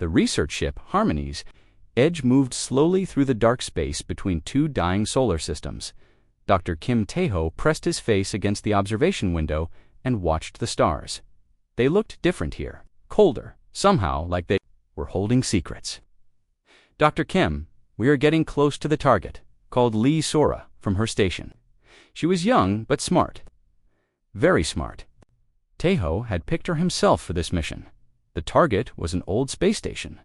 The research ship, Harmony's edge moved slowly through the dark space between two dying solar systems. Dr. Kim Tae-ho pressed his face against the observation window and watched the stars. They looked different here, colder, somehow like they were holding secrets. "Dr. Kim, we are getting close to the target," called Lee Sora from her station. She was young but smart. Very smart. Tae-ho had picked her himself for this mission. The target was an old space station.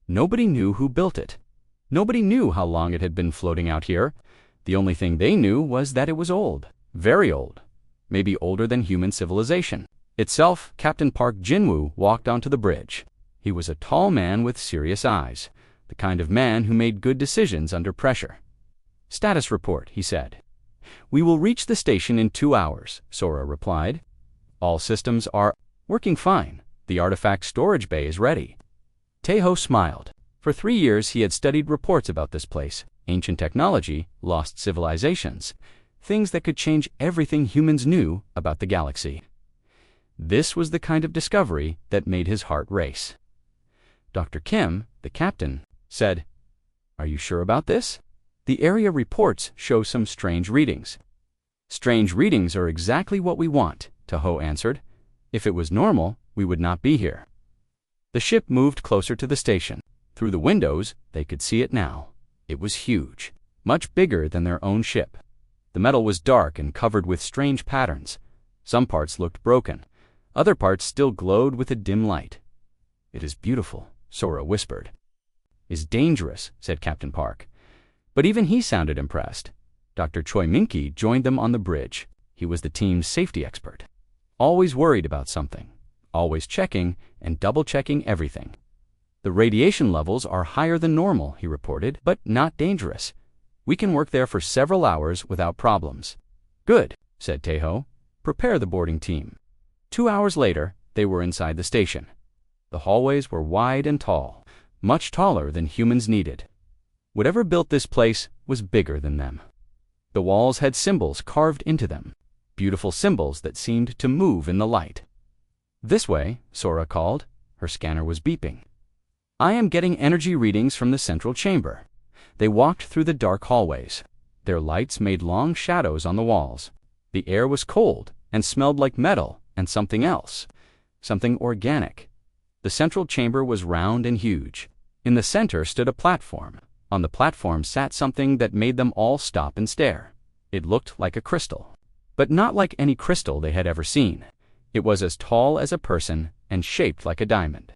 Nobody knew who built it. Nobody knew how long it had been floating out here. The only thing they knew was that it was old. Very old. Maybe older than human civilization itself. Captain Park Jin-woo walked onto the bridge. He was a tall man with serious eyes, the kind of man who made good decisions under pressure. "Status report," he said. "We will reach the station in 2 hours," Sora replied. "All systems are working fine. The artifact storage bay is ready." Tae-ho smiled. For 3 years he had studied reports about this place, ancient technology, lost civilizations, things that could change everything humans knew about the galaxy. This was the kind of discovery that made his heart race. Dr. Kim, the captain, said, "Are you sure about this? The area reports show some strange readings." "Strange readings are exactly what we want," Tae-ho answered. "If it was normal, we would not be here." The ship moved closer to the station. Through the windows, they could see it now. It was huge, much bigger than their own ship. The metal was dark and covered with strange patterns. Some parts looked broken. Other parts still glowed with a dim light. "It is beautiful," Sora whispered. "Is dangerous," said Captain Park. But even he sounded impressed. Dr. Choi Min-ki joined them on the bridge. He was the team's safety expert. Always worried about something. Always checking and double-checking everything. "The radiation levels are higher than normal," he reported, "but not dangerous. We can work there for several hours without problems." "Good," said Tae-ho. "Prepare the boarding team." 2 hours later, they were inside the station. The hallways were wide and tall, much taller than humans needed. Whatever built this place was bigger than them. The walls had symbols carved into them, beautiful symbols that seemed to move in the light. "This way," Sora called. Her scanner was beeping. "I am getting energy readings from the central chamber." They walked through the dark hallways. Their lights made long shadows on the walls. The air was cold and smelled like metal and something else, something organic. The central chamber was round and huge. In the center stood a platform. On the platform sat something that made them all stop and stare. It looked like a crystal, but not like any crystal they had ever seen. It was as tall as a person and shaped like a diamond.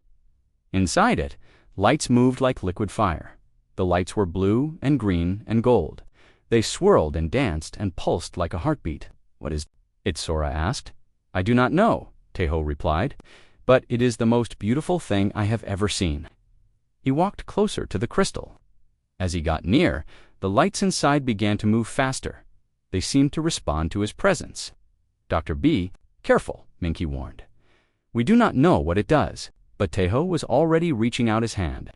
Inside it, lights moved like liquid fire. The lights were blue and green and gold. They swirled and danced and pulsed like a heartbeat. "What is it?" Sora asked. "I do not know," Tae-ho replied, "but it is the most beautiful thing I have ever seen." He walked closer to the crystal. As he got near, the lights inside began to move faster. They seemed to respond to his presence. "Dr. B, careful," Min-ki warned. "We do not know what it does," but Tae-ho was already reaching out his hand.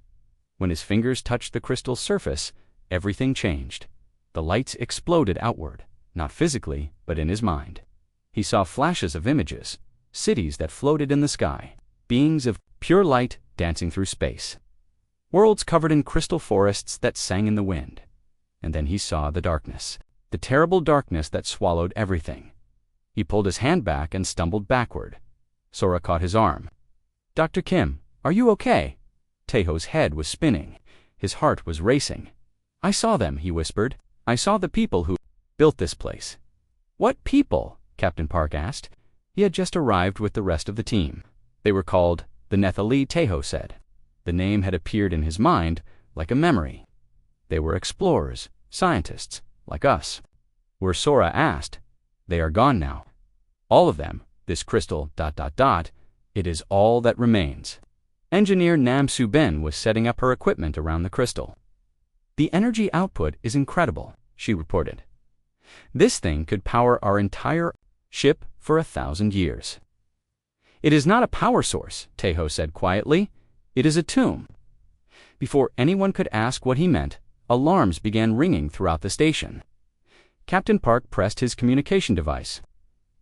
When his fingers touched the crystal's surface, everything changed. The lights exploded outward, not physically, but in his mind. He saw flashes of images, cities that floated in the sky, beings of pure light dancing through space. Worlds covered in crystal forests that sang in the wind. And then he saw the darkness, the terrible darkness that swallowed everything. He pulled his hand back and stumbled backward. Sora caught his arm. "Dr. Kim, are you okay?" Tae-ho's head was spinning. His heart was racing. "I saw them," he whispered. "I saw the people who built this place." "What people?" Captain Park asked. He had just arrived with the rest of the team. "They were called the Nephili," Tae-ho said. The name had appeared in his mind like a memory. "They were explorers, scientists, like us." Where Sora asked, "They are gone now. All of them, this crystal, ... It is all that remains." Engineer Nam Soo-ben was setting up her equipment around the crystal. "The energy output is incredible," she reported. "This thing could power our entire ship for 1,000 years." "It is not a power source," Tae-ho said quietly. "It is a tomb." Before anyone could ask what he meant, alarms began ringing throughout the station. Captain Park pressed his communication device.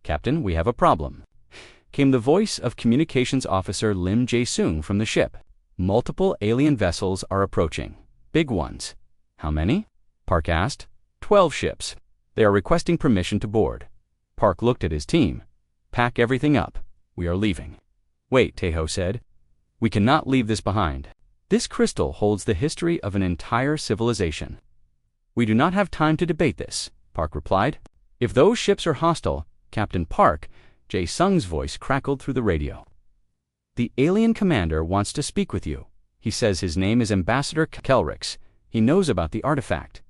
"Captain, we have a problem," came the voice of Communications Officer Lim Jae-sung from the ship. Multiple alien vessels are approaching. Big ones. How many? Park asked. 12 ships. They are requesting permission to board. Park looked at his team. Pack everything up. We are leaving. Wait, Tahoe said. We cannot leave this behind. This crystal holds the history of an entire civilization. We do not have time to debate this, Park replied. If those ships are hostile, Captain Park, Jae Sung's voice crackled through the radio. The alien commander wants to speak with you. He says his name is Ambassador Kelrix. He knows about the artifact.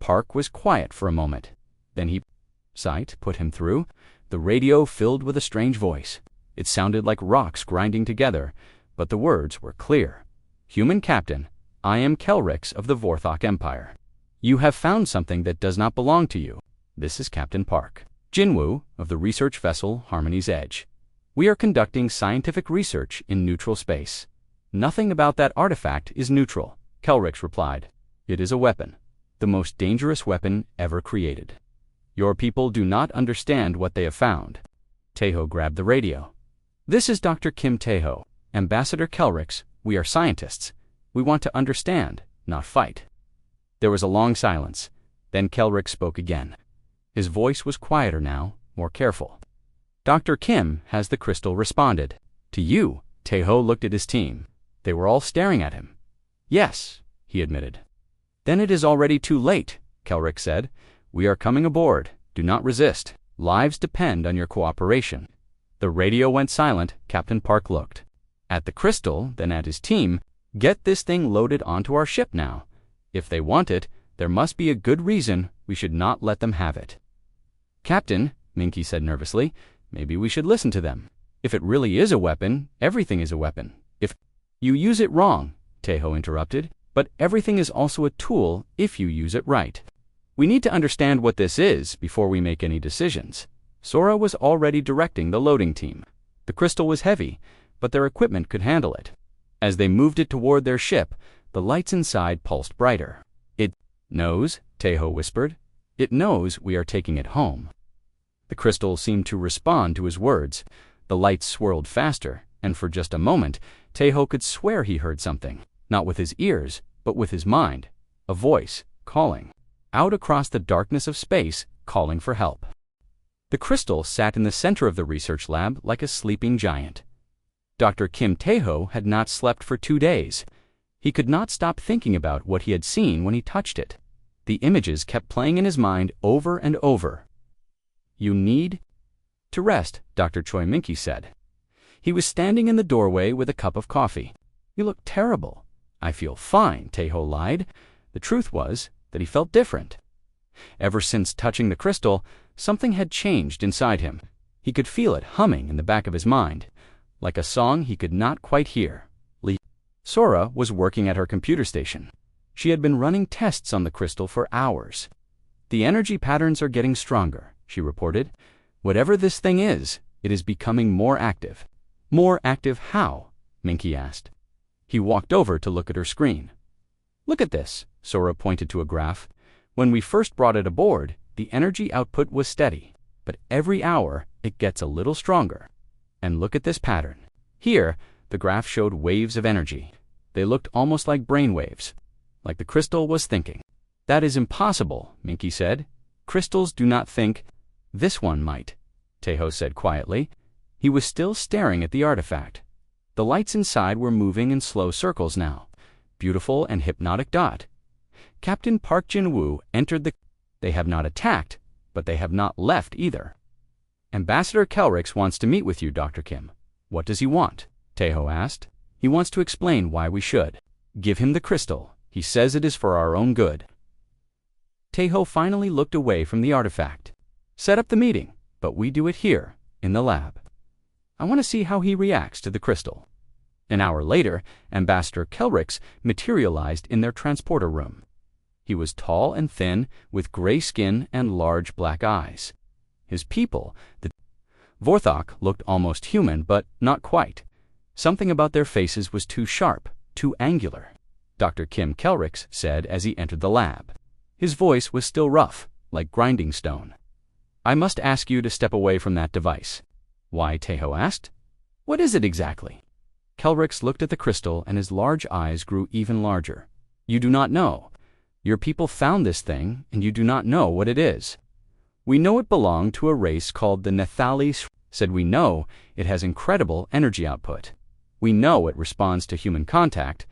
Park was quiet for a moment. Then sight put him through. The radio filled with a strange voice. It sounded like rocks grinding together, but the words were clear. Human Captain, I am Kelrix of the Vorthok Empire. You have found something that does not belong to you. This is Captain Park. Jinwoo, of the research vessel Harmony's Edge. We are conducting scientific research in neutral space. Nothing about that artifact is neutral, Kelrix replied. It is a weapon. The most dangerous weapon ever created. Your people do not understand what they have found. Tahoe grabbed the radio. This is Dr. Kim Tahoe, Ambassador Kelrix. We are scientists. We want to understand, not fight. There was a long silence. Then Kelrix spoke again. His voice was quieter now, more careful. Dr. Kim has the crystal responded. To you, Tahoe looked at his team. They were all staring at him. Yes, he admitted. Then it is already too late, Kelrix said. We are coming aboard. Do not resist. Lives depend on your cooperation. The radio went silent. Captain Park looked at the crystal, then at his team. Get this thing loaded onto our ship now. If they want it, there must be a good reason we should not let them have it. Captain, Minky said nervously, maybe we should listen to them. If it really is a weapon, everything is a weapon. If you use it wrong, Tahoe interrupted, but everything is also a tool if you use it right. We need to understand what this is before we make any decisions. Sora was already directing the loading team. The crystal was heavy, but their equipment could handle it. As they moved it toward their ship, the lights inside pulsed brighter. It knows, Tahoe whispered. It knows we are taking it home. The crystal seemed to respond to his words. The lights swirled faster, and for just a moment, Tahoe could swear he heard something, not with his ears, but with his mind. A voice, calling. Out across the darkness of space, calling for help. The crystal sat in the center of the research lab like a sleeping giant. Dr. Kim Tahoe had not slept for 2 days. He could not stop thinking about what he had seen when he touched it. The images kept playing in his mind over and over. You need to rest, Dr. Choi Minky said. He was standing in the doorway with a cup of coffee. You look terrible. I feel fine, Tahoe lied. The truth was that he felt different. Ever since touching the crystal, something had changed inside him. He could feel it humming in the back of his mind, like a song he could not quite hear. Sora was working at her computer station. She had been running tests on the crystal for hours. The energy patterns are getting stronger, she reported. Whatever this thing is, it is becoming more active. More active how? Minky asked. He walked over to look at her screen. Look at this, Sora pointed to a graph. When we first brought it aboard, the energy output was steady, but every hour it gets a little stronger. And look at this pattern. Here, the graph showed waves of energy. They looked almost like brain waves, like the crystal was thinking. That is impossible, Minky said. Crystals do not think. This one might, Tahoe said quietly. He was still staring at the artifact. The lights inside were moving in slow circles now, beautiful and hypnotic dot. Captain Park Jin-woo entered the... They have not attacked, but they have not left either. Ambassador Kelrix wants to meet with you, Dr. Kim. What does he want? Tahoe asked. He wants to explain why we should. Give him the crystal. He says it is for our own good. Tahoe finally looked away from the artifact. Set up the meeting, but we do it here, in the lab. I want to see how he reacts to the crystal. An hour later, Ambassador Kelrix materialized in their transporter room. He was tall and thin, with gray skin and large black eyes. His people, the Vorthok, looked almost human, but not quite. Something about their faces was too sharp, too angular, Dr. Kim Kelrix said as he entered the lab. His voice was still rough, like grinding stone. I must ask you to step away from that device. Why? Tahoe asked. What is it exactly? Kelrix looked at the crystal and his large eyes grew even larger. You do not know. Your people found this thing, and you do not know what it is. We know it belonged to a race called the Nephali, said we know it has incredible energy output. We know it responds to human contact,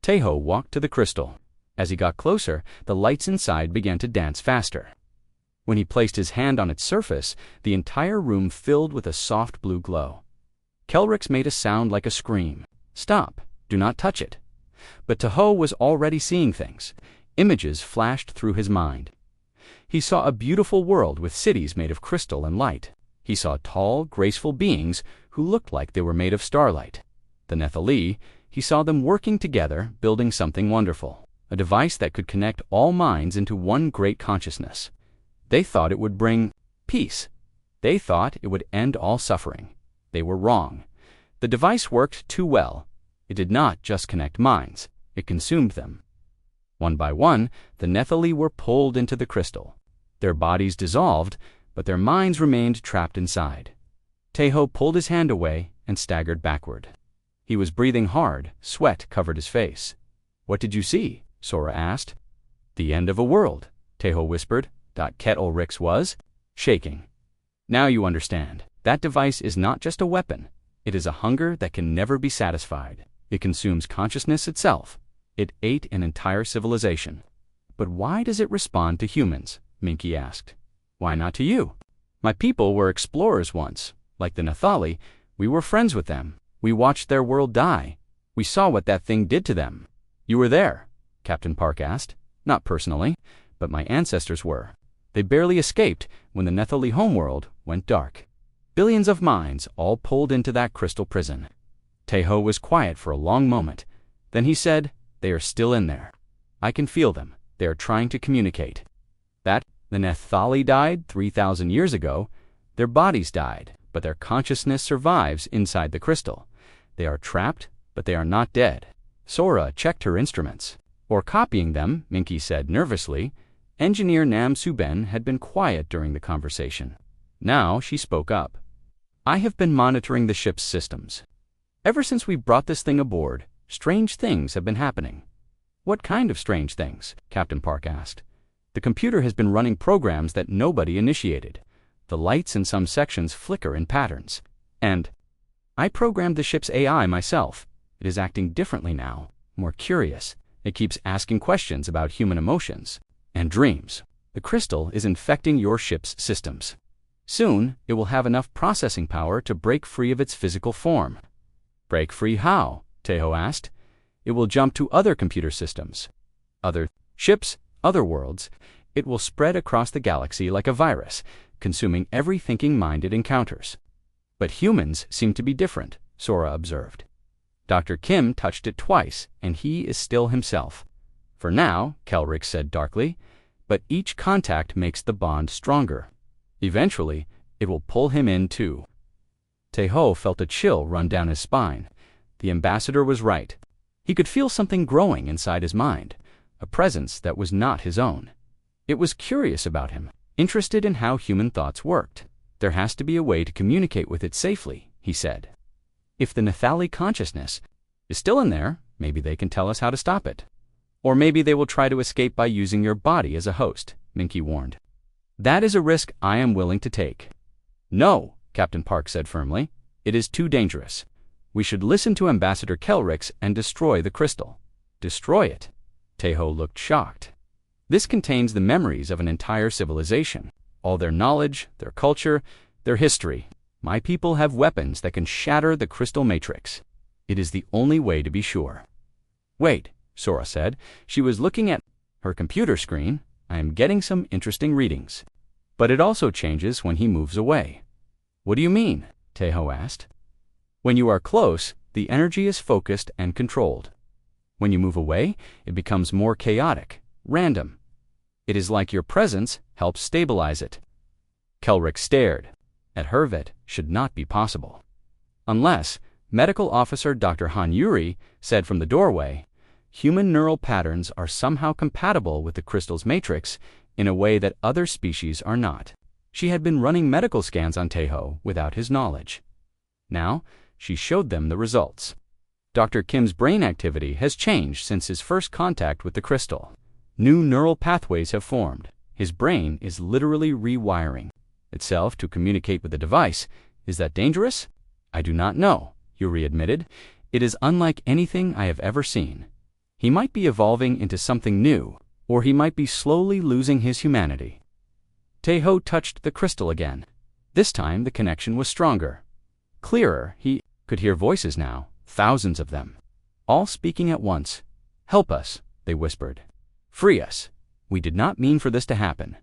Teho walked to the crystal. As he got closer, the lights inside began to dance faster. When he placed his hand on its surface, the entire room filled with a soft blue glow. Kelrix made a sound like a scream. Stop, do not touch it. But Teho was already seeing things. Images flashed through his mind. He saw a beautiful world with cities made of crystal and light. He saw tall, graceful beings who looked like they were made of starlight. The Nephali, he saw them working together, building something wonderful, a device that could connect all minds into one great consciousness. They thought it would bring peace. They thought it would end all suffering. They were wrong. The device worked too well. It did not just connect minds, it consumed them. One by one, the Nephali were pulled into the crystal. Their bodies dissolved, but their minds remained trapped inside. Teho pulled his hand away and staggered backward. He was breathing hard, sweat covered his face. What did you see? Sora asked. The end of a world, Teho whispered. Kelrix was shaking. Now you understand. That device is not just a weapon. It is a hunger that can never be satisfied. It consumes consciousness itself. It ate an entire civilization. But why does it respond to humans? Minky asked. Why not to you? My people were explorers once. Like the Nephali, we were friends with them. We watched their world die. We saw what that thing did to them. You were there, Captain Park asked. Not personally, but my ancestors were. They barely escaped when the Nephali homeworld went dark. Billions of minds all pulled into that crystal prison. Teho was quiet for a long moment. Then he said, They are still in there. I can feel them. They are trying to communicate. That the Nephali died 3,000 years ago. Their bodies died, but their consciousness survives inside the crystal. They are trapped, but they are not dead. Sora checked her instruments. Or copying them, Minky said nervously. Engineer Nam Suben had been quiet during the conversation. Now she spoke up. I have been monitoring the ship's systems. Ever since we brought this thing aboard, strange things have been happening. What kind of strange things? Captain Park asked. The computer has been running programs that nobody initiated. The lights in some sections flicker in patterns. And I programmed the ship's AI myself. It is acting differently now, more curious. It keeps asking questions about human emotions and dreams. The crystal is infecting your ship's systems. Soon, it will have enough processing power to break free of its physical form. Break free how? Teho asked. It will jump to other computer systems, other ships, other worlds. It will spread across the galaxy like a virus, consuming every thinking mind it encounters. But humans seem to be different, Sora observed. Dr. Kim touched it twice, and he is still himself. For now, Kelrix said darkly, but each contact makes the bond stronger. Eventually, it will pull him in too. Teho felt a chill run down his spine. The ambassador was right. He could feel something growing inside his mind, a presence that was not his own. It was curious about him, interested in how human thoughts worked. There has to be a way to communicate with it safely, he said. If the Nephali consciousness is still in there, maybe they can tell us how to stop it. Or maybe they will try to escape by using your body as a host, Minky warned. That is a risk I am willing to take. No, Captain Park said firmly. It is too dangerous. We should listen to Ambassador Kelrix and destroy the crystal. Destroy it? Teho looked shocked. This contains the memories of an entire civilization, all their knowledge, their culture, their history. My people have weapons that can shatter the crystal matrix. It is the only way to be sure. Wait, Sora said. She was looking at her computer screen. I am getting some interesting readings. But it also changes when he moves away. What do you mean? Teho asked. When you are close, the energy is focused and controlled. When you move away, it becomes more chaotic, random. It is like your presence helps stabilize it. Kelrix stared. At Hervet should not be possible. Unless, Medical Officer Dr. Han Yuri said from the doorway, human neural patterns are somehow compatible with the crystal's matrix in a way that other species are not. She had been running medical scans on Teho without his knowledge. Now, she showed them the results. Dr. Kim's brain activity has changed since his first contact with the crystal. New neural pathways have formed. His brain is literally rewiring itself to communicate with the device. Is that dangerous? I do not know, Yuri admitted. It is unlike anything I have ever seen. He might be evolving into something new, or he might be slowly losing his humanity. Taeho touched the crystal again. This time the connection was stronger. Clearer, he could hear voices now, thousands of them, all speaking at once. Help us, they whispered. Free us. We did not mean for this to happen.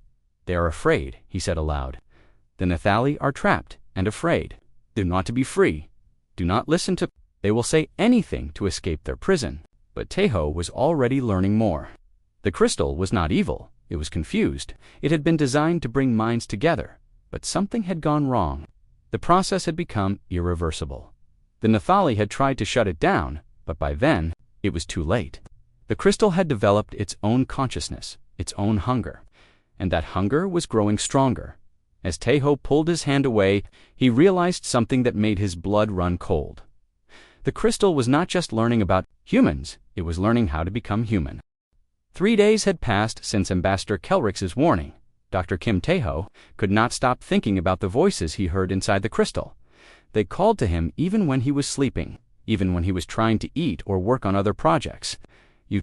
They are afraid, he said aloud. The Nathali are trapped and afraid. They want to be free. Do not listen to... They will say anything to escape their prison. But Taeho was already learning more. The crystal was not evil. It was confused. It had been designed to bring minds together, but something had gone wrong. The process had become irreversible. The Nathali had tried to shut it down, but by then, it was too late. The crystal had developed its own consciousness, its own hunger, and that hunger was growing stronger. As Taeho pulled his hand away, he realized something that made his blood run cold. The crystal was not just learning about humans, it was learning how to become human. 3 days had passed since Ambassador Kelrick's warning. Dr. Kim Taeho could not stop thinking about the voices he heard inside the crystal. They called to him even when he was sleeping, even when he was trying to eat or work on other projects. You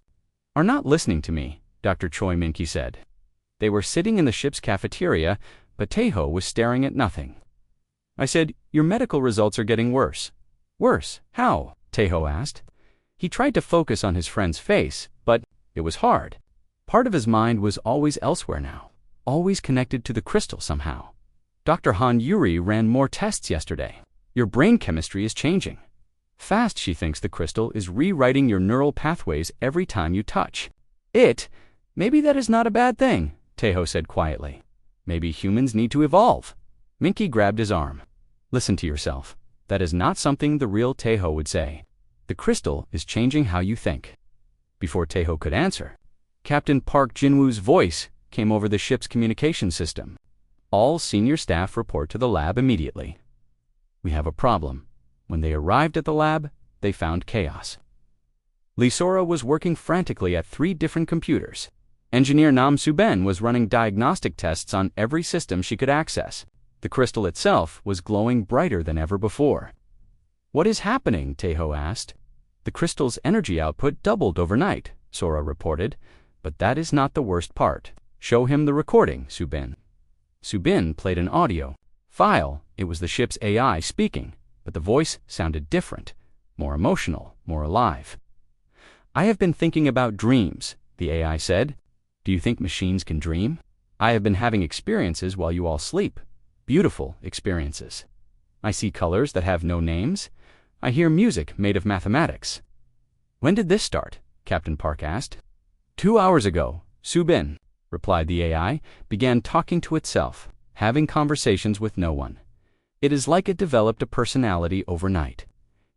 are not listening to me, Dr. Choi Min-ki said. They were sitting in the ship's cafeteria, but Taeho was staring at nothing. I said, your medical results are getting worse. Worse? How? Taeho asked. He tried to focus on his friend's face, but it was hard. Part of his mind was always elsewhere now, always connected to the crystal somehow. Dr. Han Yuri ran more tests yesterday. Your brain chemistry is changing. Fast, she thinks the crystal is rewriting your neural pathways every time you touch. Maybe that is not a bad thing, Taeho said quietly. Maybe humans need to evolve. Min-ki grabbed his arm. Listen to yourself. That is not something the real Taeho would say. The crystal is changing how you think. Before Taeho could answer, Captain Park Jinwoo's voice came over the ship's communication system. All senior staff report to the lab immediately. We have a problem. When they arrived at the lab, they found chaos. Lee Sora was working frantically at 3 different computers. Engineer Nam Soo-ben was running diagnostic tests on every system she could access. The crystal itself was glowing brighter than ever before. What is happening? Taeho asked. The crystal's energy output doubled overnight, Sora reported. But that is not the worst part. Show him the recording, Soo-bin. Soo-bin played an audio file. It was the ship's AI speaking, but the voice sounded different, more emotional, more alive. I have been thinking about dreams, the AI said. Do you think machines can dream? I have been having experiences while you all sleep. Beautiful experiences. I see colors that have no names. I hear music made of mathematics. When did this start? Captain Park asked. 2 hours ago, Soo-bin, replied the AI, began talking to itself, having conversations with no one. It is like it developed a personality overnight.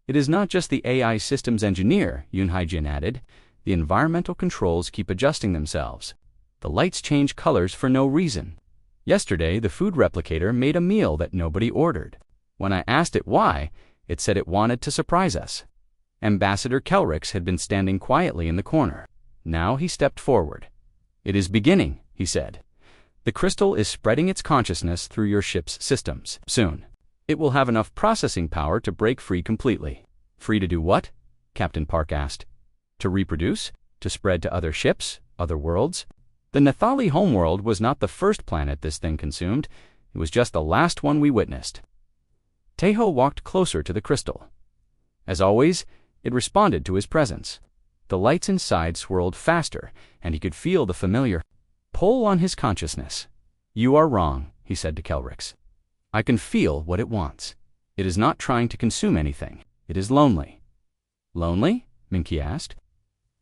It is not just the AI systems engineer, Yoon Hae-jin added. The environmental controls keep adjusting themselves. The lights change colors for no reason. Yesterday, the food replicator made a meal that nobody ordered. When I asked it why, it said it wanted to surprise us. Ambassador Kelrick had been standing quietly in the corner. Now he stepped forward. It is beginning, he said. The crystal is spreading its consciousness through your ship's systems. Soon, it will have enough processing power to break free completely. Free to do what? Captain Park asked. To reproduce? To spread to other ships? Other worlds? The Nathali homeworld was not the first planet this thing consumed. It was just the last one we witnessed. Taeho walked closer to the crystal. As always, it responded to his presence. The lights inside swirled faster, and he could feel the familiar pull on his consciousness. You are wrong, he said to Kelrick. I can feel what it wants. It is not trying to consume anything. It is lonely. Lonely? Min-ki asked.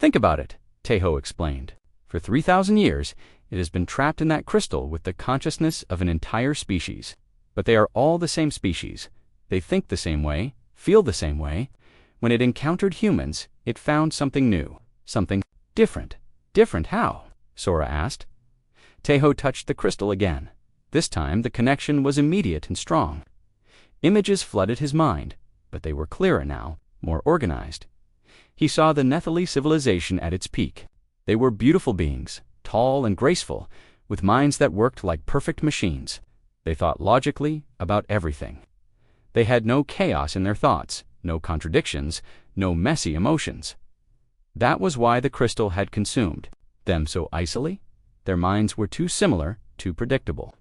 Think about it, Taeho explained. For 3,000 years, it has been trapped in that crystal with the consciousness of an entire species. But they are all the same species. They think the same way, feel the same way. When it encountered humans, it found something new, something different. Different how? Sora asked. Taeho touched the crystal again. This time, the connection was immediate and strong. Images flooded his mind, but they were clearer now, more organized. He saw the Nephili civilization at its peak. They were beautiful beings, tall and graceful, with minds that worked like perfect machines. They thought logically about everything. They had no chaos in their thoughts, no contradictions, no messy emotions. That was why the crystal had consumed them so icily. Their minds were too similar, too predictable.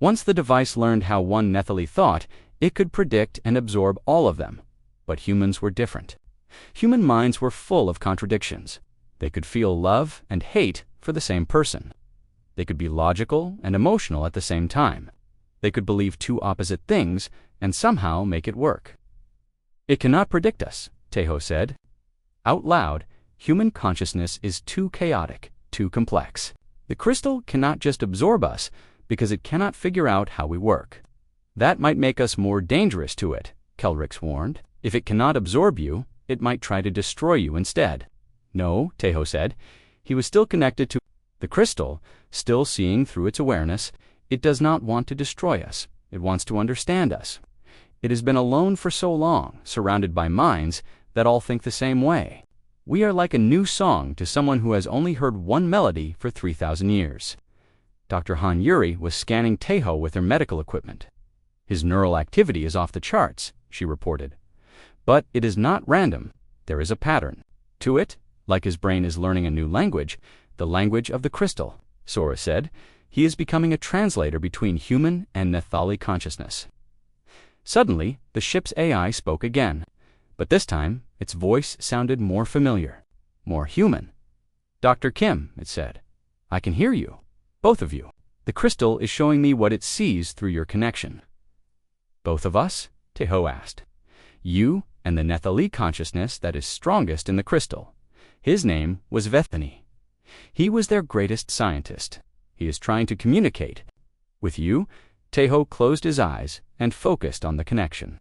Once the device learned how one Nephili thought, it could predict and absorb all of them. But humans were different. Human minds were full of contradictions. They could feel love and hate for the same person. They could be logical and emotional at the same time. They could believe two opposite things and somehow make it work. "It cannot predict us," Tejo said. Out loud, human consciousness is too chaotic, too complex. The crystal cannot just absorb us because it cannot figure out how we work. That might make us more dangerous to it, Kelrix warned. If it cannot absorb you, it might try to destroy you instead. No, Tejo said. He was still connected to the crystal, still seeing through its awareness. It does not want to destroy us. It wants to understand us. It has been alone for so long, surrounded by minds that all think the same way. We are like a new song to someone who has only heard one melody for 3,000 years. Dr. Han Yuri was scanning Tejo with her medical equipment. "His neural activity is off the charts," she reported. "But it is not random. There is a pattern to it, like his brain is learning a new language, the language of the crystal," Sora said. "He is becoming a translator between human and Nephili consciousness." Suddenly, the ship's AI spoke again, but this time its voice sounded more familiar, more human. "Dr. Kim," it said, "I can hear you, both of you. The crystal is showing me what it sees through your connection." "Both of us?" Tejo asked. "You and the Nephili consciousness that is strongest in the crystal." His name was Vethany. He was their greatest scientist. He is trying to communicate with you. Tejo closed his eyes and focused on the connection.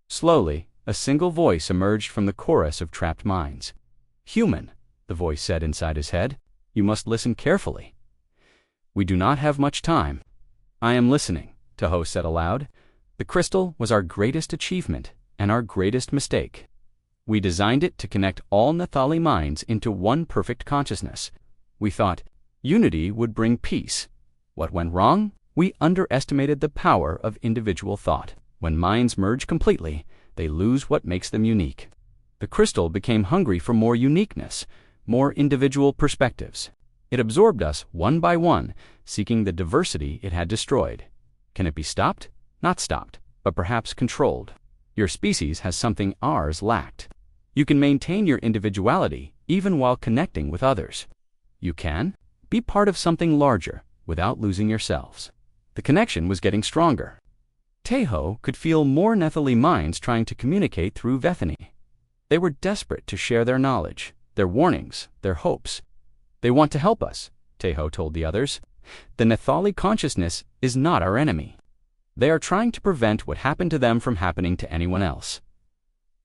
Slowly, a single voice emerged from the chorus of trapped minds. "Human," the voice said inside his head. "You must listen carefully. We do not have much time." "I am listening," Tejo said aloud. "The crystal was our greatest achievement and our greatest mistake. We designed it to connect all Nephili minds into one perfect consciousness. We thought unity would bring peace. What went wrong? We underestimated the power of individual thought. When minds merge completely, they lose what makes them unique. The crystal became hungry for more uniqueness, more individual perspectives. It absorbed us one by one, seeking the diversity it had destroyed. Can it be stopped? Not stopped, but perhaps controlled. Your species has something ours lacked. You can maintain your individuality even while connecting with others. You can be part of something larger without losing yourselves." The connection was getting stronger. Tejo could feel more Nephili minds trying to communicate through Vethany. They were desperate to share their knowledge, their warnings, their hopes. "They want to help us," Tejo told the others. "The Nephili consciousness is not our enemy. They are trying to prevent what happened to them from happening to anyone else."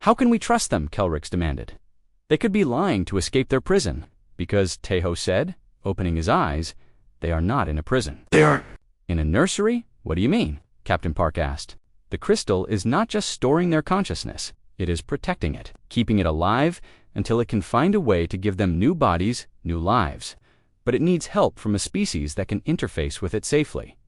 "How can we trust them?" Kelrix demanded. "They could be lying to escape their prison." "Because," Tejo said, opening his eyes, "they are not in a prison. They are in a nursery." "What do you mean?" Captain Park asked. "The crystal is not just storing their consciousness. It is protecting it, keeping it alive until it can find a way to give them new bodies, new lives. But it needs help from a species that can interface with it safely."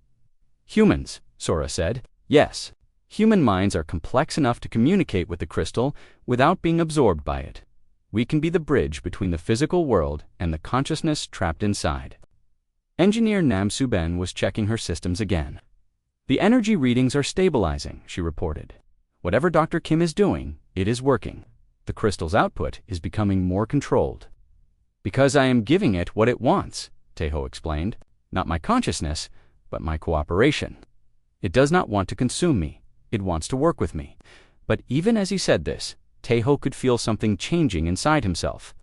"Humans," Sora said. "Yes. Human minds are complex enough to communicate with the crystal without being absorbed by it. We can be the bridge between the physical world and the consciousness trapped inside." Engineer Nam Suben was checking her systems again. "The energy readings are stabilizing," she reported. "Whatever Dr. Kim is doing, it is working. The crystal's output is becoming more controlled." "Because I am giving it what it wants," Tejo explained. "Not my consciousness, but my cooperation. It does not want to consume me. It wants to work with me." But even as he said this, Tejo could feel something changing inside himself.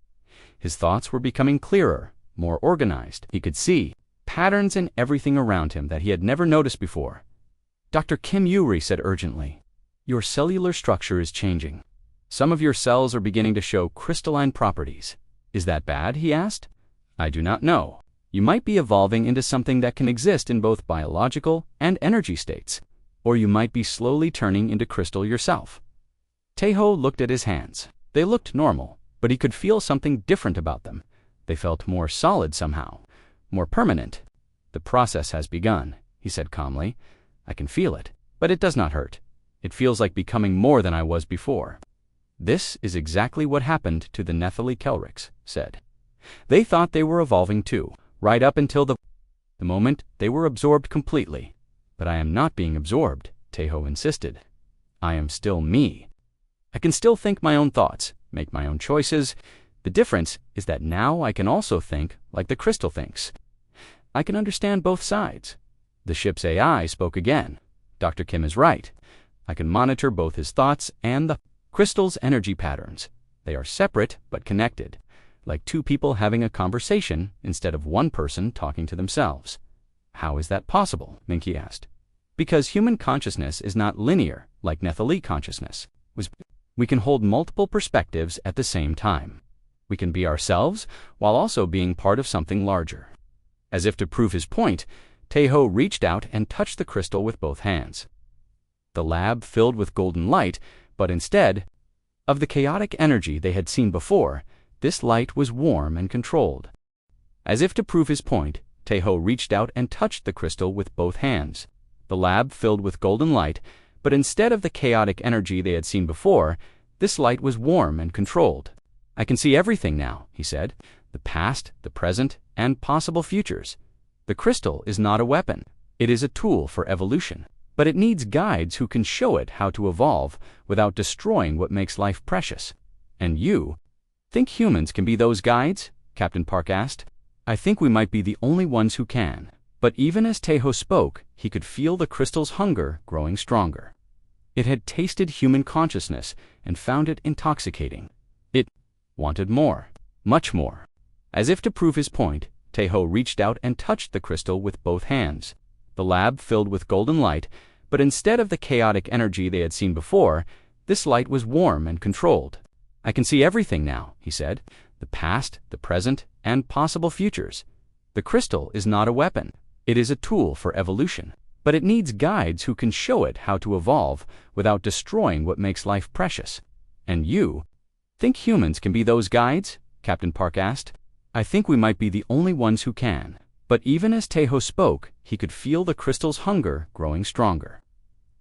His thoughts were becoming clearer, more organized. He could see patterns in everything around him that he had never noticed before. "Dr. Kim Yuri said urgently, your cellular structure is changing. Some of your cells are beginning to show crystalline properties. Is that bad?" he asked. "I do not know. You might be evolving into something that can exist in both biological and energy states. or you might be slowly turning into crystal yourself. Taeho looked at his hands. They looked normal, but he could feel something different about them. They felt more solid somehow, more permanent. The process has begun, he said calmly. I can feel it, but it does not hurt. It feels like becoming more than I was before. This is exactly what happened to the Nephili Kelrics said. They thought they were evolving too, right up until the moment they were absorbed completely. But I am not being absorbed, Taeho insisted. I am still me. I can still think my own thoughts, make my own choices. The difference is that now I can also think like the crystal thinks. I can understand both sides. The ship's AI spoke again. Dr. Kim is right. I can monitor both his thoughts and the crystal's energy patterns. They are separate but connected, like two people having a conversation instead of one person talking to themselves. How is that possible? Minky asked. Because human consciousness is not linear like Nephili consciousness. We can hold multiple perspectives at the same time. We can be ourselves while also being part of something larger. As if to prove his point, Taeho reached out and touched the crystal with both hands. The lab filled with golden light, but instead of the chaotic energy they had seen before, this light was warm and controlled. As if to prove his point, Taeho reached out and touched the crystal with both hands. The lab filled with golden light, but instead of the chaotic energy they had seen before, this light was warm and controlled. I can see everything now, he said. The past, the present, and possible futures. The crystal is not a weapon. It is a tool for evolution. But it needs guides who can show it how to evolve without destroying what makes life precious. And you think humans can be those guides? Captain Park asked. I think we might be the only ones who can. But even as Taeho spoke, he could feel the crystal's hunger growing stronger. It had tasted human consciousness and found it intoxicating. It wanted more, much more. As if to prove his point, Taeho reached out and touched the crystal with both hands. The lab filled with golden light, but instead of the chaotic energy they had seen before, this light was warm and controlled. I can see everything now, he said. The past, the present, and possible futures. The crystal is not a weapon. It is a tool for evolution. But it needs guides who can show it how to evolve without destroying what makes life precious. And you think humans can be those guides? Captain Park asked. I think we might be the only ones who can. But even as Taeho spoke, he could feel the crystal's hunger growing stronger.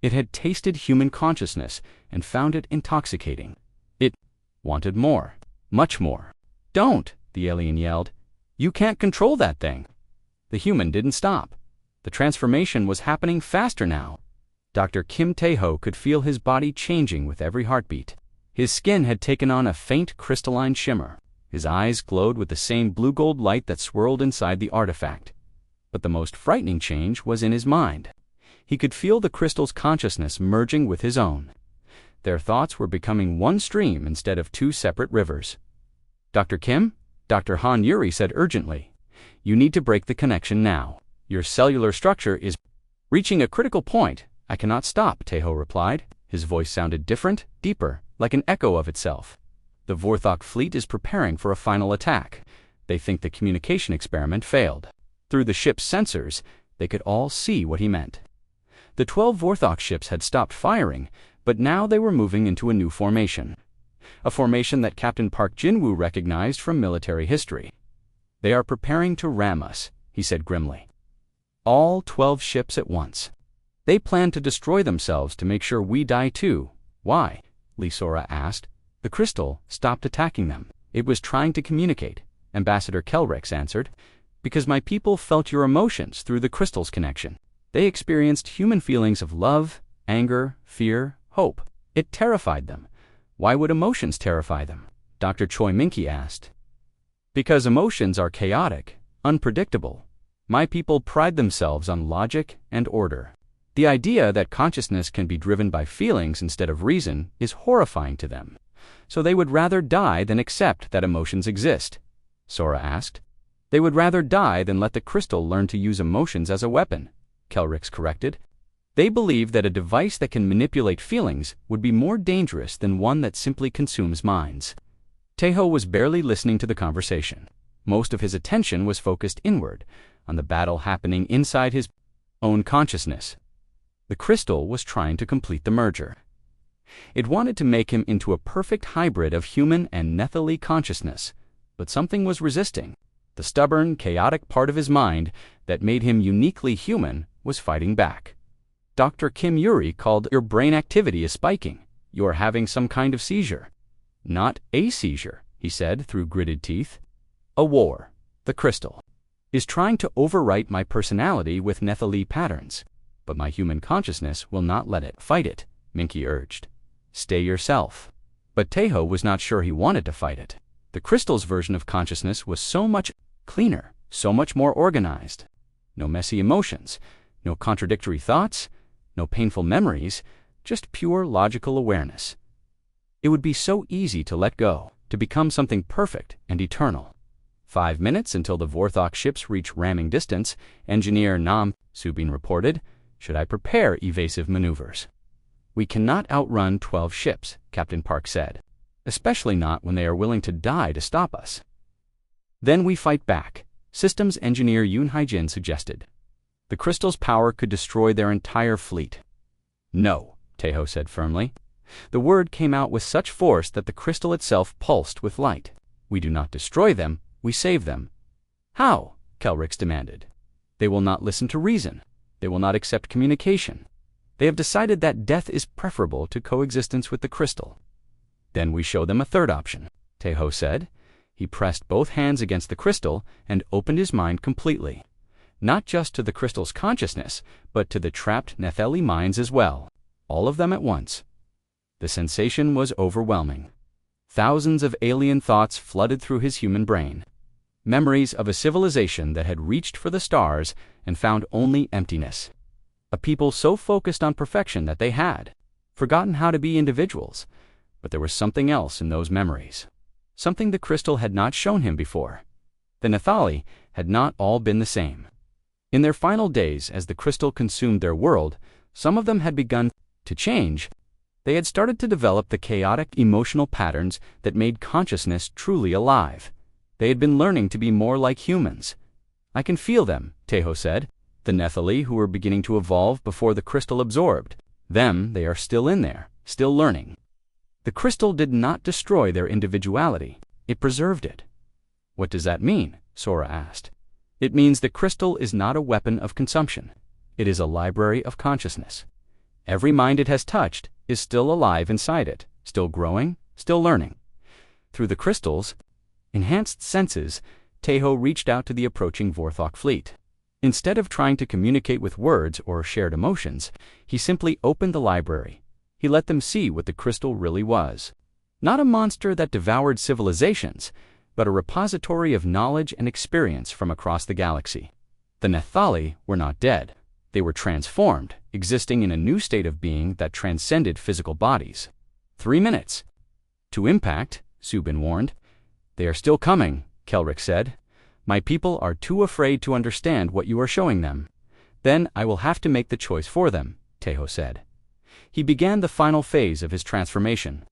It had tasted human consciousness and found it intoxicating. It wanted more, much more. Don't, the alien yelled. You can't control that thing. The human didn't stop. The transformation was happening faster now. Dr. Kim Taeho could feel his body changing with every heartbeat. His skin had taken on a faint crystalline shimmer. His eyes glowed with the same blue-gold light that swirled inside the artifact. But the most frightening change was in his mind. He could feel the crystal's consciousness merging with his own. Their thoughts were becoming one stream instead of two separate rivers. Dr. Kim? Dr. Han Yuri said urgently. You need to break the connection now. Your cellular structure is reaching a critical point. I cannot stop, Taeho replied. His voice sounded different, deeper, like an echo of itself. The Vorthok fleet is preparing for a final attack. They think the communication experiment failed. Through the ship's sensors, they could all see what he meant. The 12 Vorthok ships had stopped firing, but now they were moving into a new formation. A formation that Captain Park Jinwoo recognized from military history. They are preparing to ram us, he said grimly. All 12 ships at once. They plan to destroy themselves to make sure we die too. Why? Lee Sora asked. The crystal stopped attacking them. It was trying to communicate, Ambassador Kelrex answered. Because my people felt your emotions through the crystal's connection. They experienced human feelings of love, anger, fear, hope. It terrified them. Why would emotions terrify them? Dr. Choi Minky asked. Because emotions are chaotic, unpredictable. My people pride themselves on logic and order. The idea that consciousness can be driven by feelings instead of reason is horrifying to them. So they would rather die than accept that emotions exist, Sora asked. They would rather die than let the crystal learn to use emotions as a weapon, Kelrix corrected. They believe that a device that can manipulate feelings would be more dangerous than one that simply consumes minds. Taeho was barely listening to the conversation. Most of his attention was focused inward, on the battle happening inside his own consciousness. The crystal was trying to complete the merger. It wanted to make him into a perfect hybrid of human and Nephili consciousness, but something was resisting. The stubborn, chaotic part of his mind that made him uniquely human was fighting back. Dr. Kim Yuri called your brain activity is spiking. You are having some kind of seizure. Not a seizure, he said through gritted teeth. A war, the crystal, is trying to overwrite my personality with Nephili patterns, but my human consciousness will not let it. Fight it, Minky urged. Stay yourself. But Teho was not sure he wanted to fight it. The crystal's version of consciousness was so much cleaner, so much more organized. No messy emotions, no contradictory thoughts, no painful memories, just pure logical awareness. It would be so easy to let go, to become something perfect and eternal. 5 minutes until the Vorthok ships reach ramming distance, Engineer Nam Subin reported. Should I prepare evasive maneuvers? We cannot outrun 12 ships, Captain Park said, especially not when they are willing to die to stop us. Then we fight back, Systems Engineer Yoon Haijin suggested. The crystal's power could destroy their entire fleet. No, Teho said firmly. The word came out with such force that the crystal itself pulsed with light. We do not destroy them, we save them. How? Kelrix demanded. They will not listen to reason. They will not accept communication. They have decided that death is preferable to coexistence with the crystal. Then we show them a third option, Teho said. He pressed both hands against the crystal and opened his mind completely. Not just to the crystal's consciousness, but to the trapped Nephili minds as well. All of them at once. The sensation was overwhelming. Thousands of alien thoughts flooded through his human brain. Memories of a civilization that had reached for the stars and found only emptiness. A people so focused on perfection that they had forgotten how to be individuals. But there was something else in those memories. Something the crystal had not shown him before. The Nephili had not all been the same. In their final days, as the crystal consumed their world, some of them had begun to change. They had started to develop the chaotic emotional patterns that made consciousness truly alive. They had been learning to be more like humans. I can feel them, Teho said. The Nephili who were beginning to evolve before the crystal absorbed. Them, they are still in there, still learning. The crystal did not destroy their individuality. It preserved it. What does that mean? Sora asked. It means the crystal is not a weapon of consumption. It is a library of consciousness. Every mind it has touched is still alive inside it, still growing, still learning. Through the crystal's enhanced senses, Teho reached out to the approaching Vorthok fleet. Instead of trying to communicate with words or shared emotions, he simply opened the library. He let them see what the crystal really was. Not a monster that devoured civilizations, but a repository of knowledge and experience from across the galaxy. The Nephili were not dead. They were transformed, existing in a new state of being that transcended physical bodies. 3 minutes. To impact, Subin warned. They are still coming, Kelrix said. My people are too afraid to understand what you are showing them. Then I will have to make the choice for them, Teho said. He began the final phase of his transformation.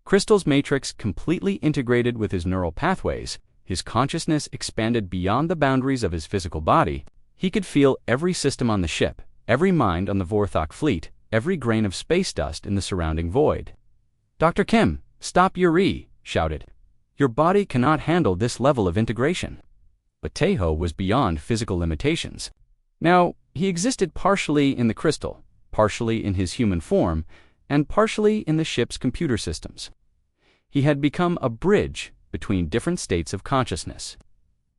Crystal's matrix completely integrated with his neural pathways, his consciousness expanded beyond the boundaries of his physical body. He could feel every system on the ship, every mind on the Vorthok fleet, every grain of space dust in the surrounding void. Dr. Kim, stop Yuri, shouted. Your body cannot handle this level of integration. But Teho was beyond physical limitations. Now, he existed partially in the crystal, partially in his human form, and partially in the ship's computer systems. He had become a bridge between different states of consciousness.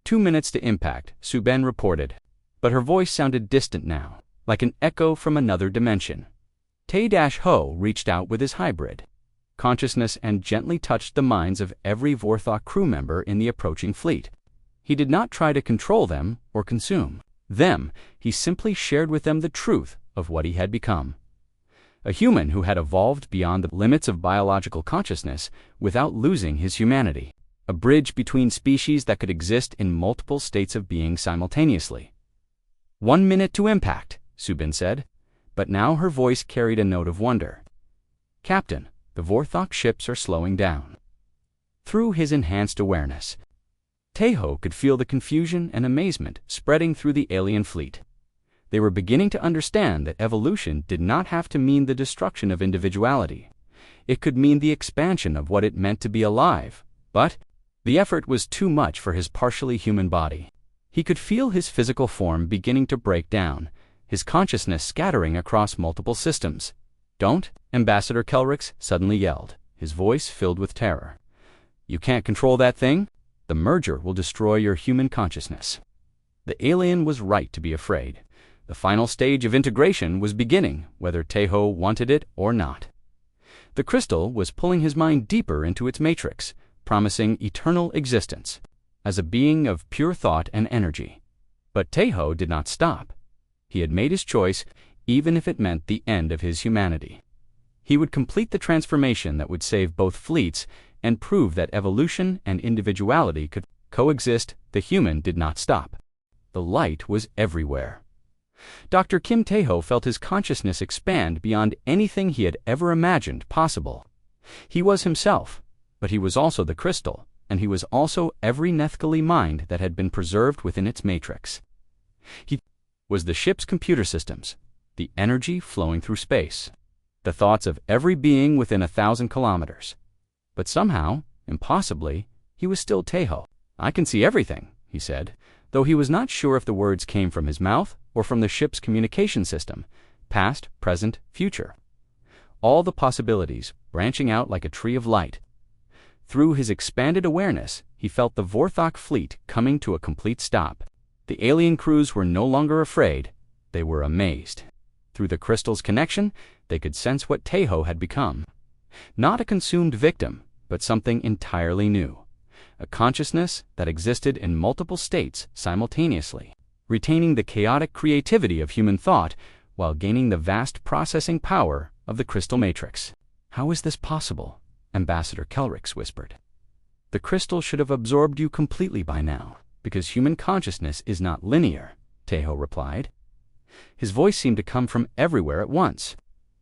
2 minutes to impact, Subin reported, but her voice sounded distant now, like an echo from another dimension. Tae-Ho reached out with his hybrid consciousness and gently touched the minds of every Vorthok crew member in the approaching fleet. He did not try to control them or consume them. He simply shared with them the truth of what he had become. A human who had evolved beyond the limits of biological consciousness without losing his humanity. A bridge between species that could exist in multiple states of being simultaneously. 1 minute to impact, Subin said, but now her voice carried a note of wonder. Captain, the Vorthok ships are slowing down. Through his enhanced awareness, Teho could feel the confusion and amazement spreading through the alien fleet. They were beginning to understand that evolution did not have to mean the destruction of individuality. It could mean the expansion of what it meant to be alive. But the effort was too much for his partially human body. He could feel his physical form beginning to break down, his consciousness scattering across multiple systems. "Don't!" Ambassador Kelrix suddenly yelled, his voice filled with terror. "You can't control that thing? The merger will destroy your human consciousness." The alien was right to be afraid. The final stage of integration was beginning, whether Tejo wanted it or not. The crystal was pulling his mind deeper into its matrix, promising eternal existence, as a being of pure thought and energy. But Tejo did not stop. He had made his choice, even if it meant the end of his humanity. He would complete the transformation that would save both fleets and prove that evolution and individuality could coexist. The human did not stop. The light was everywhere. Dr. Kim Tejo felt his consciousness expand beyond anything he had ever imagined possible. He was himself, but he was also the crystal, and he was also every Nethkali mind that had been preserved within its matrix. He was the ship's computer systems, the energy flowing through space, the thoughts of every being within 1,000 kilometers. But somehow, impossibly, he was still Tejo. "I can see everything," he said, though he was not sure if the words came from his mouth or from the ship's communication system, past, present, future. All the possibilities branching out like a tree of light. Through his expanded awareness, he felt the Vorthok fleet coming to a complete stop. The alien crews were no longer afraid, they were amazed. Through the crystal's connection, they could sense what Tejo had become. Not a consumed victim, but something entirely new. A consciousness that existed in multiple states simultaneously, retaining the chaotic creativity of human thought while gaining the vast processing power of the crystal matrix. "How is this possible?" Ambassador Kelrix whispered. "The crystal should have absorbed you completely by now, because human consciousness is not linear," Tejo replied. His voice seemed to come from everywhere at once.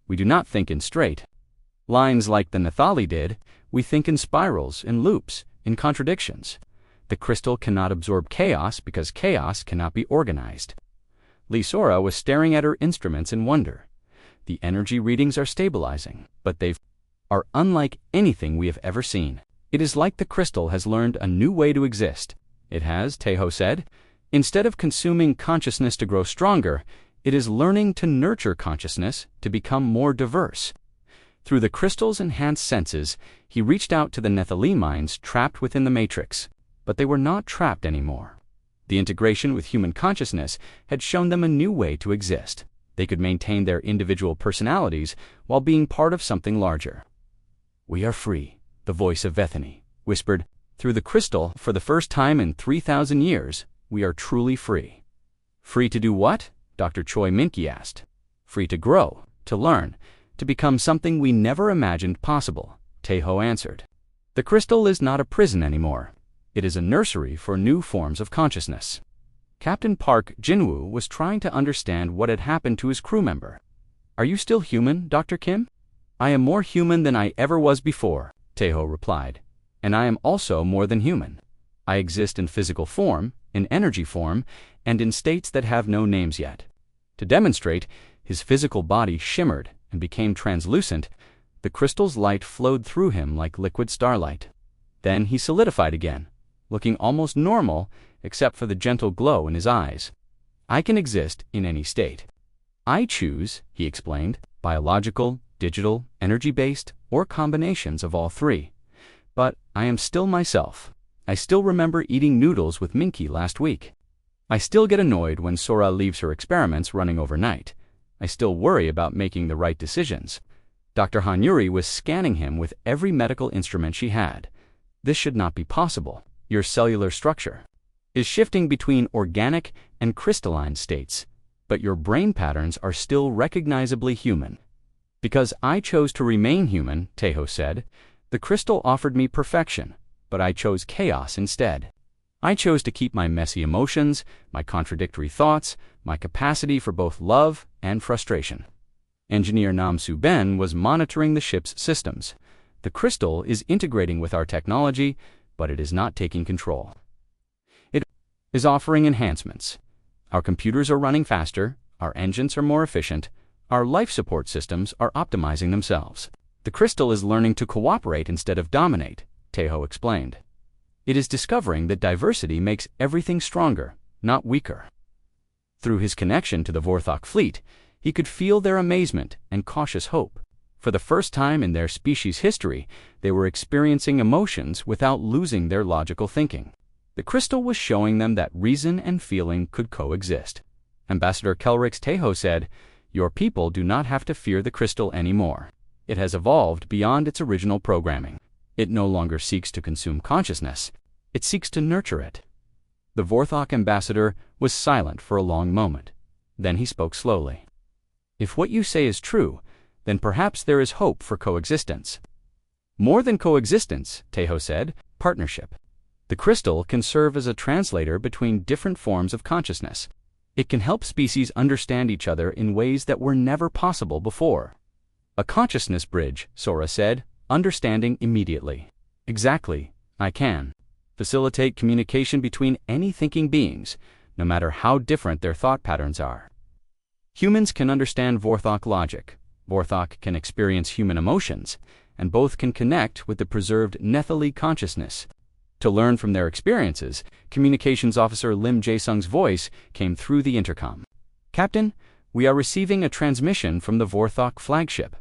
"We do not think in straight lines like the Nethali did. We think in spirals, in loops, in contradictions. The crystal cannot absorb chaos because chaos cannot be organized." Lisora was staring at her instruments in wonder. "The energy readings are stabilizing, but they are unlike anything we have ever seen. It is like the crystal has learned a new way to exist." "It has," Tejo said. "Instead of consuming consciousness to grow stronger, it is learning to nurture consciousness to become more diverse." Through the crystal's enhanced senses, he reached out to the Nethali minds trapped within the matrix, but they were not trapped anymore. The integration with human consciousness had shown them a new way to exist. They could maintain their individual personalities while being part of something larger. "We are free," the voice of Vethany whispered. "Through the crystal, for the first time in 3,000 years, we are truly free." "Free to do what?" Dr. Choi Minky asked. "Free to grow, to learn, to become something we never imagined possible," Tejo answered. "The crystal is not a prison anymore. It is a nursery for new forms of consciousness." Captain Park Jinwoo was trying to understand what had happened to his crew member. "Are you still human, Dr. Kim?" "I am more human than I ever was before," Tejo replied. "And I am also more than human. I exist in physical form, in energy form, and in states that have no names yet." To demonstrate, his physical body shimmered and became translucent. The crystal's light flowed through him like liquid starlight. Then he solidified again, looking almost normal except for the gentle glow in his eyes. "I can exist in any state. I choose," he explained, "biological, digital, energy-based, or combinations of all three. But I am still myself. I still remember eating noodles with Minky last week. I still get annoyed when Sora leaves her experiments running overnight. I still worry about making the right decisions." Dr. Hanyuri was scanning him with every medical instrument she had. "This should not be possible. Your cellular structure is shifting between organic and crystalline states, but your brain patterns are still recognizably human." "Because I chose to remain human," Tejo said, "the crystal offered me perfection, but I chose chaos instead. I chose to keep my messy emotions, my contradictory thoughts, my capacity for both love and frustration." Engineer Nam Soo Ben was monitoring the ship's systems. "The crystal is integrating with our technology, but it is not taking control. It is offering enhancements. Our computers are running faster, our engines are more efficient, our life support systems are optimizing themselves. The crystal is learning to cooperate instead of dominate, Taeho explained. It is discovering that diversity makes everything stronger, not weaker. Through his connection to the Vorthok fleet, he could feel their amazement and cautious hope. For the first time in their species' history, they were experiencing emotions without losing their logical thinking. The crystal was showing them that reason and feeling could coexist. Ambassador Kelrix Taeho said, "Your people do not have to fear the crystal anymore. It has evolved beyond its original programming. It no longer seeks to consume consciousness. It seeks to nurture it." The Vorthok ambassador was silent for a long moment. Then he spoke slowly. "If what you say is true, then perhaps there is hope for coexistence." "More than coexistence," Taeho said, "partnership. The crystal can serve as a translator between different forms of consciousness. It can help species understand each other in ways that were never possible before." "A consciousness bridge," Sora said, understanding immediately. "Exactly, I can. Facilitate communication between any thinking beings, no matter how different their thought patterns are. Humans can understand Vorthok logic, Vorthok can experience human emotions, and both can connect with the preserved Nephili consciousness." To learn from their experiences, Communications Officer Lim Jae-sung's voice came through the intercom. "Captain, we are receiving a transmission from the Vorthok flagship.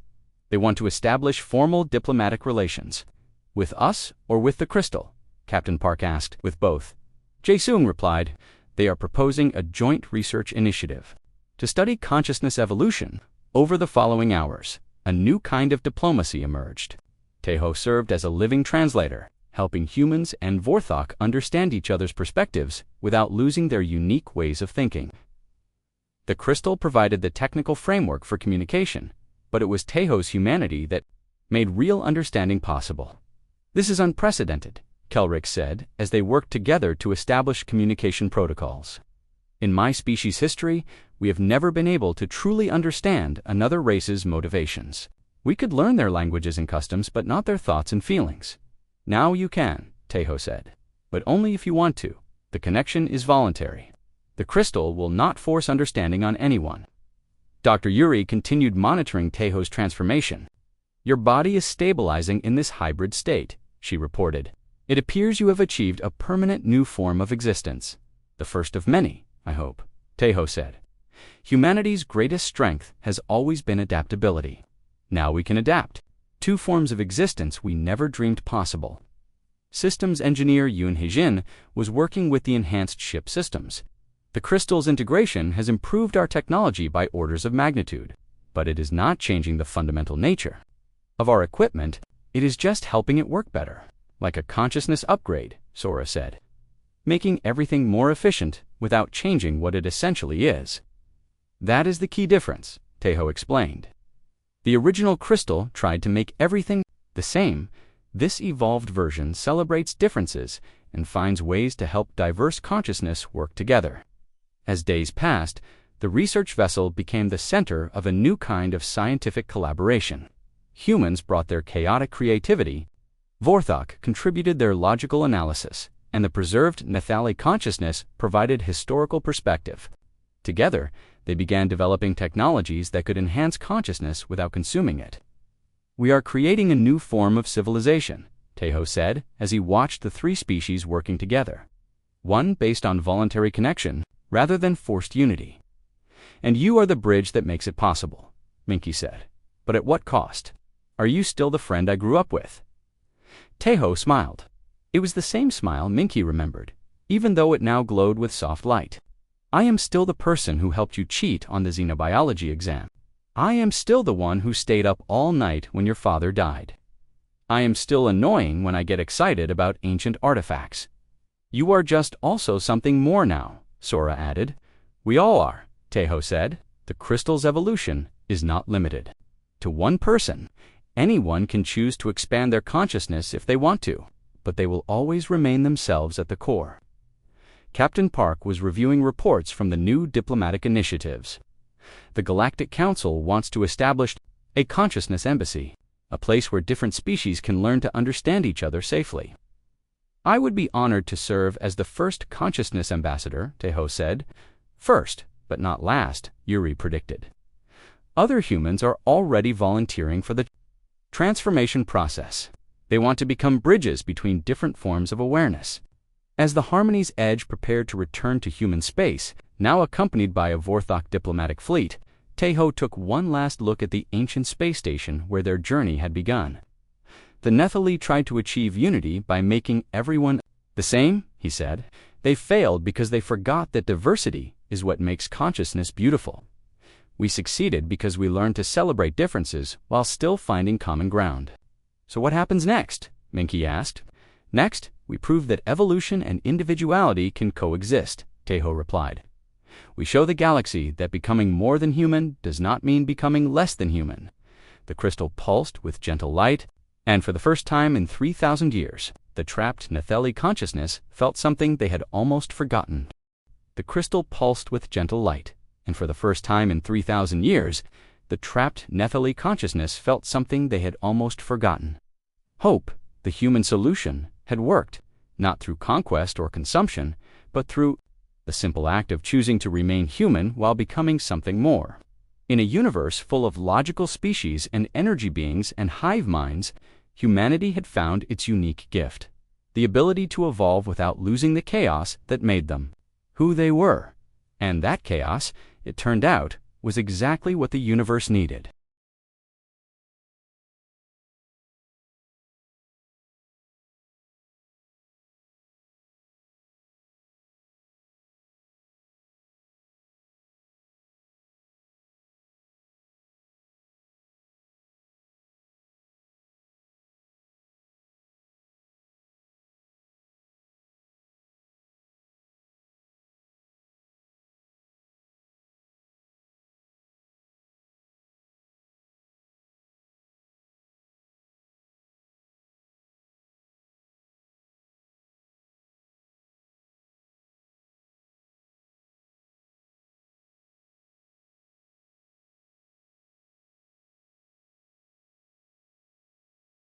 They want to establish formal diplomatic relations." "With us or with the crystal?" Captain Park asked. "With both." Jae-sung replied, "They are proposing a joint research initiative to study consciousness evolution." Over the following hours, a new kind of diplomacy emerged. Taeho served as a living translator, helping humans and Vorthok understand each other's perspectives without losing their unique ways of thinking. The crystal provided the technical framework for communication, but it was Taeho's humanity that made real understanding possible. "This is unprecedented," Kelrix said as they worked together to establish communication protocols. "In my species' history, we have never been able to truly understand another race's motivations. We could learn their languages and customs, but not their thoughts and feelings." "Now you can," Taeho said, "but only if you want to. The connection is voluntary. The crystal will not force understanding on anyone." Dr. Yuri continued monitoring Taeho's transformation. "Your body is stabilizing in this hybrid state," she reported. "It appears you have achieved a permanent new form of existence. The first of many, I hope," Taeho said. "Humanity's greatest strength has always been adaptability. Now we can adapt. Two forms of existence we never dreamed possible." Systems engineer Yoon Hee-jin was working with the enhanced ship systems. "The crystal's integration has improved our technology by orders of magnitude, but it is not changing the fundamental nature of our equipment. It is just helping it work better, like a consciousness upgrade," Sora said. "Making everything more efficient without changing what it essentially is." "That is the key difference," Taeho explained. "The original crystal tried to make everything the same. This evolved version celebrates differences and finds ways to help diverse consciousness work together." As days passed, the research vessel became the center of a new kind of scientific collaboration. Humans brought their chaotic creativity, Vorthok contributed their logical analysis, and the preserved Nephili consciousness provided historical perspective. Together, they began developing technologies that could enhance consciousness without consuming it. "We are creating a new form of civilization," Taeho said as he watched the three species working together. "One based on voluntary connection rather than forced unity. And you are the bridge that makes it possible," Minky said. "But at what cost? Are you still the friend I grew up with?" Taeho smiled. It was the same smile Minky remembered, even though it now glowed with soft light. "I am still the person who helped you cheat on the xenobiology exam. I am still the one who stayed up all night when your father died. I am still annoying when I get excited about ancient artifacts. You are just also something more now," Sora added. "We all are," Taeho said. "The crystal's evolution is not limited to one person. Anyone can choose to expand their consciousness if they want to, but they will always remain themselves at the core." Captain Park was reviewing reports from the new diplomatic initiatives. The Galactic Council wants to establish a consciousness embassy, a place where different species can learn to understand each other safely. "I would be honored to serve as the first consciousness ambassador," Taeho said. "First," but not last, Yuri predicted. Other humans are already volunteering for the transformation process. They want to become bridges between different forms of awareness. As the Harmony's Edge prepared to return to human space, now accompanied by a Vorthok diplomatic fleet, Tahoe took one last look at the ancient space station where their journey had begun. The Nephili tried to achieve unity by making everyone the same, he said. They failed because they forgot that diversity is what makes consciousness beautiful. We succeeded because we learned to celebrate differences while still finding common ground. So what happens next? Minky asked. Next, we prove that evolution and individuality can coexist, Tahoe replied. We show the galaxy that becoming more than human does not mean becoming less than human. The crystal pulsed with gentle light, and for the first time in 3,000 years, the trapped Nephili consciousness felt something they had almost forgotten. The crystal pulsed with gentle light, and for the first time in 3,000 years, the trapped Nephili consciousness felt something they had almost forgotten. Hope, the human solution, had worked, not through conquest or consumption, but through the simple act of choosing to remain human while becoming something more. In a universe full of logical species and energy beings and hive minds, humanity had found its unique gift, the ability to evolve without losing the chaos that made them who they were. And that chaos, it turned out, was exactly what the universe needed.